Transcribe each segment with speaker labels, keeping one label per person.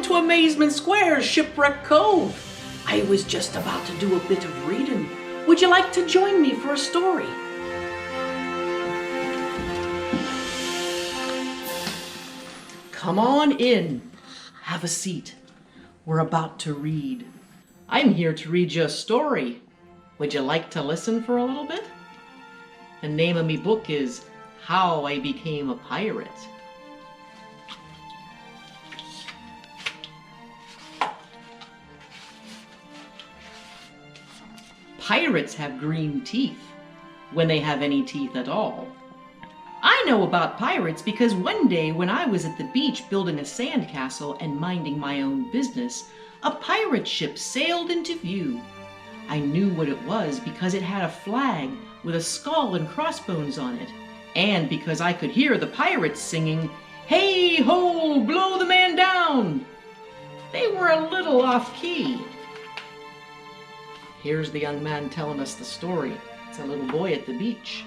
Speaker 1: Welcome to Amazement Square's Shipwreck Cove. I was just about to do a bit of reading. Would you like to join me for a story? Come on in. Have a seat. We're about to read. I'm here to read you a story. Would you like to listen for a little bit? The name of me book is How I Became a Pirate. Pirates have green teeth, when they have any teeth at all. I know about pirates because one day when I was at the beach building a sandcastle and minding my own business, a pirate ship sailed into view. I knew what it was because it had a flag with a skull and crossbones on it, and because I could hear the pirates singing, "Hey ho, blow the man down!" They were a little off-key. Here's the young man telling us the story. It's a little boy at the beach.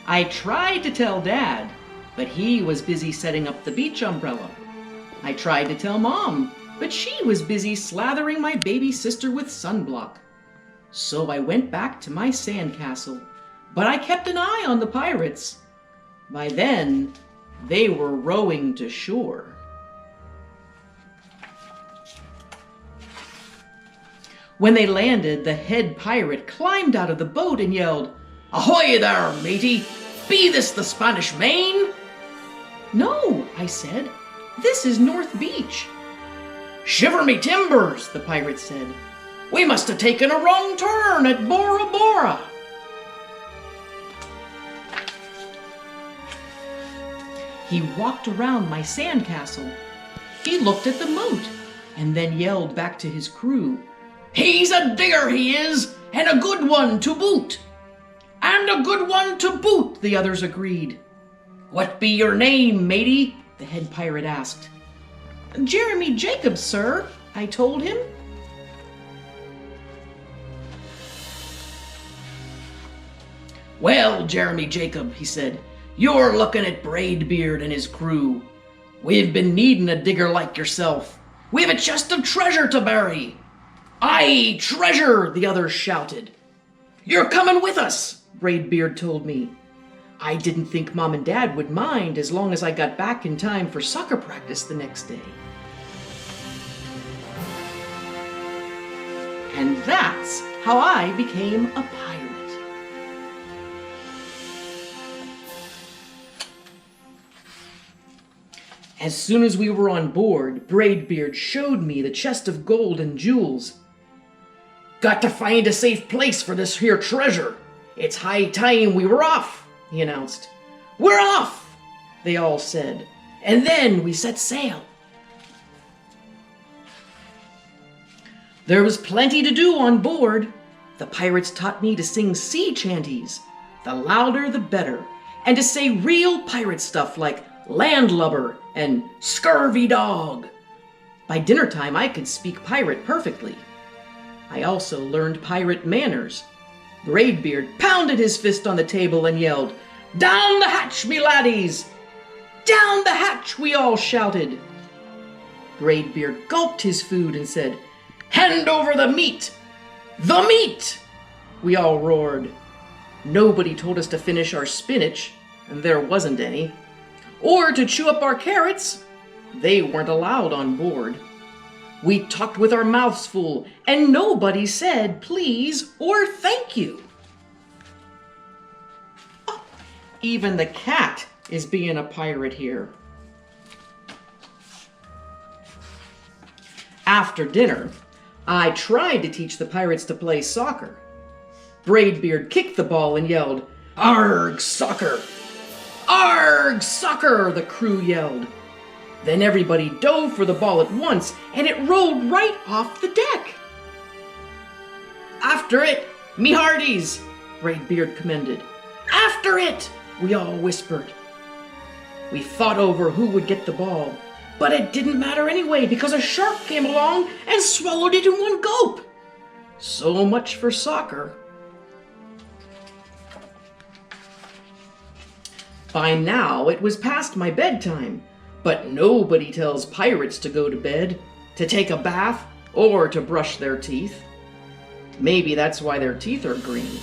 Speaker 1: I tried to tell Dad, but he was busy setting up the beach umbrella. I tried to tell Mom, but she was busy slathering my baby sister with sunblock. So I went back to my sandcastle, but I kept an eye on the pirates. By then, they were rowing to shore. When they landed, the head pirate climbed out of the boat and yelled, "Ahoy there, matey! Be this the Spanish Main?" "No," I said. "This is North Beach." "Shiver me timbers," the pirate said. "We must have taken a wrong turn at Bora Bora." He walked around my sandcastle. He looked at the moat and then yelled back to his crew, "He's a digger, he is, and a good one to boot." "And a good one to boot," the others agreed. "What be your name, matey?" the head pirate asked. "Jeremy Jacobs, sir," I told him. "Well, Jeremy Jacob," he said, "you're looking at Braidbeard and his crew. We've been needing a digger like yourself. We've a chest of treasure to bury." "Aye, treasure!" the others shouted. "You're coming with us," Braidbeard told me. I didn't think Mom and Dad would mind as long as I got back in time for soccer practice the next day. And that's how I became a pirate. As soon as we were on board, Braidbeard showed me the chest of gold and jewels. "Got to find a safe place for this here treasure. It's high time we were off," he announced. "We're off," they all said, and then we set sail. There was plenty to do on board. The pirates taught me to sing sea chanties, the louder the better, and to say real pirate stuff like landlubber and scurvy dog. By dinner time, I could speak pirate perfectly. I also learned pirate manners. Braidbeard pounded his fist on the table and yelled, "Down the hatch, me laddies!" "Down the hatch!" we all shouted. Braidbeard gulped his food and said, "Hand over the meat! The meat!" We all roared. Nobody told us to finish our spinach, and there wasn't any, or to chew up our carrots. They weren't allowed on board. We talked with our mouths full, and nobody said please or thank you. Oh, even the cat is being a pirate here. After dinner, I tried to teach the pirates to play soccer. Braidbeard kicked the ball and yelled, "Arg, soccer! Arg, soccer!" the crew yelled. Then everybody dove for the ball at once, and it rolled right off the deck. "After it, me hearties!" Braidbeard commended. "After it!" we all whispered. We fought over who would get the ball, but it didn't matter anyway because a shark came along and swallowed it in one gulp. So much for soccer. By now it was past my bedtime, but nobody tells pirates to go to bed, to take a bath, or to brush their teeth. Maybe that's why their teeth are green.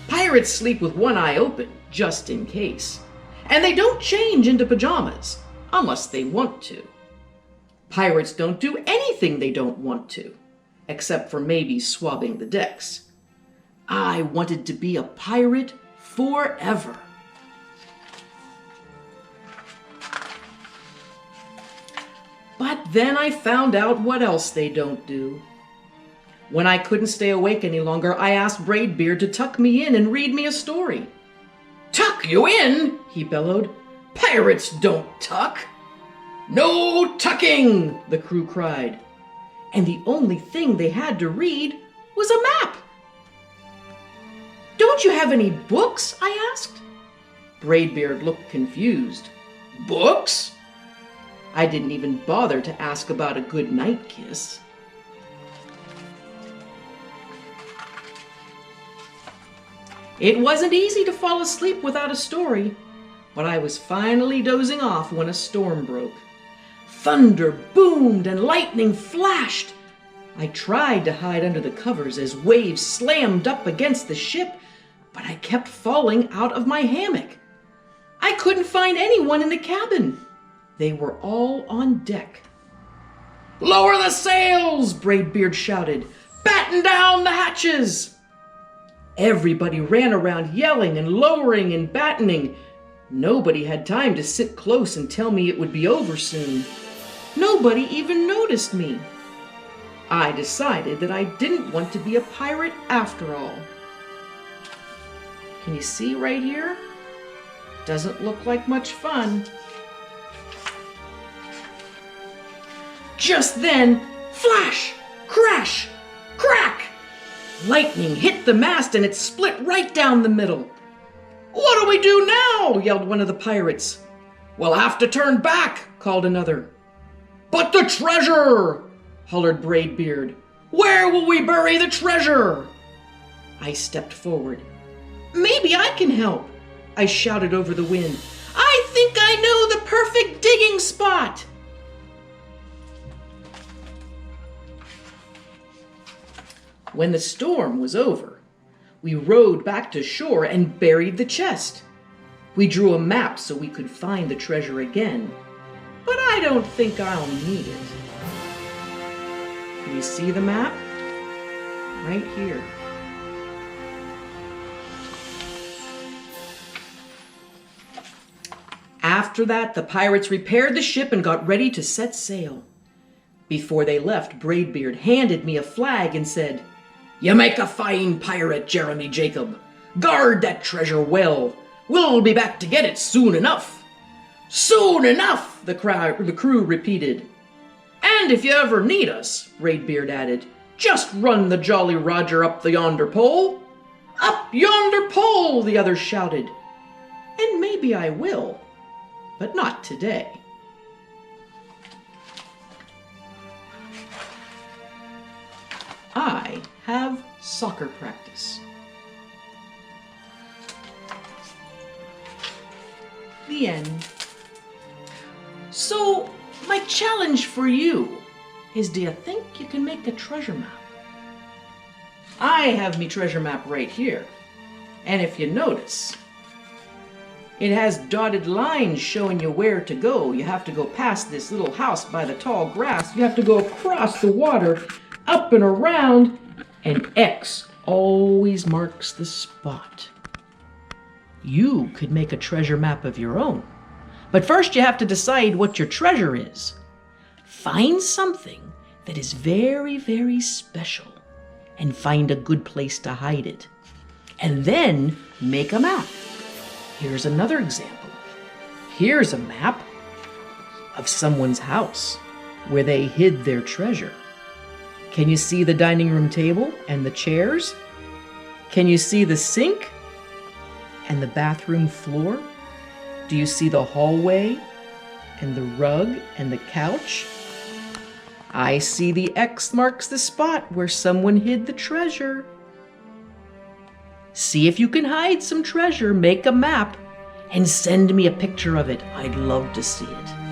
Speaker 1: Pirates sleep with one eye open, just in case. And they don't change into pajamas, unless they want to. Pirates don't do anything they don't want to, except for maybe swabbing the decks. I wanted to be a pirate forever. But then I found out what else they don't do. When I couldn't stay awake any longer, I asked Braidbeard to tuck me in and read me a story. "Tuck you in?" he bellowed. "Pirates don't tuck." "No tucking!" the crew cried. And the only thing they had to read was a map. "Don't you have any books?" I asked. Braidbeard looked confused. "Books?" I didn't even bother to ask about a good night kiss. It wasn't easy to fall asleep without a story, but I was finally dozing off when a storm broke. Thunder boomed and lightning flashed. I tried to hide under the covers as waves slammed up against the ship, but I kept falling out of my hammock. I couldn't find anyone in the cabin. They were all on deck. "Lower the sails!" Braidbeard shouted. "Batten down the hatches!" Everybody ran around yelling and lowering and battening. Nobody had time to sit close and tell me it would be over soon. Nobody even noticed me. I decided that I didn't want to be a pirate after all. Can you see right here? Doesn't look like much fun. Just then, flash, crash, crack! Lightning hit the mast and it split right down the middle. "What do we do now?" yelled one of the pirates. "We'll have to turn back," called another. "But the treasure!" hollered Braidbeard. "Where will we bury the treasure?" I stepped forward. "Maybe I can help," I shouted over the wind. "I think I know the perfect digging spot." When the storm was over, we rowed back to shore and buried the chest. We drew a map so we could find the treasure again, but I don't think I'll need it. Can you see the map? Right here. After that, the pirates repaired the ship and got ready to set sail. Before they left, Braidbeard handed me a flag and said, "You make a fine pirate, Jeremy Jacob. Guard that treasure well. We'll be back to get it soon enough." "Soon enough," the crew repeated. "And if you ever need us," Braidbeard added, "just run the Jolly Roger up the yonder pole." "Up yonder pole," the others shouted. "And maybe I will, but not today." I have soccer practice. The end. So, my challenge for you is, do you think you can make a treasure map? I have me treasure map right here. And if you notice, it has dotted lines showing you where to go. You have to go past this little house by the tall grass. You have to go across the water, up and around, and X always marks the spot. You could make a treasure map of your own. But first you have to decide what your treasure is. Find something that is very, very special and find a good place to hide it. And then make a map. Here's another example. Here's a map of someone's house where they hid their treasure. Can you see the dining room table and the chairs? Can you see the sink and the bathroom floor? Do you see the hallway and the rug and the couch? I see the X marks the spot where someone hid the treasure. See if you can hide some treasure, make a map, and send me a picture of it. I'd love to see it.